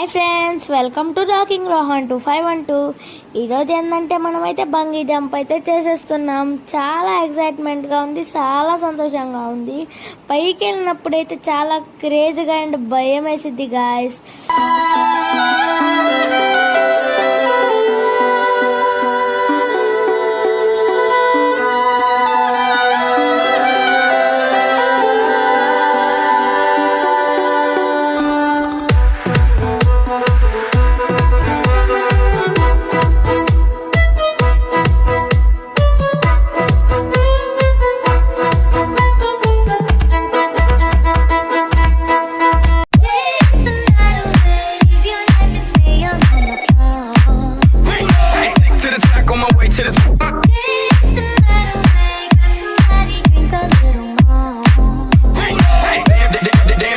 Hi friends, welcome to rocking Rohan 2512. ఈరోజు ఏంటంటే మనమైతే బంగీ జంప్ అయితే చేసేస్తున్నాం. చాలా ఎక్సైట్మెంట్గా ఉంది, చాలా సంతోషంగా ఉంది. పైకి వెళ్ళినప్పుడు అయితే చాలా క్రేజీగా అండ్ భయం వేసిద్ది guys. To the top.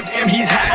Damn, he's hot.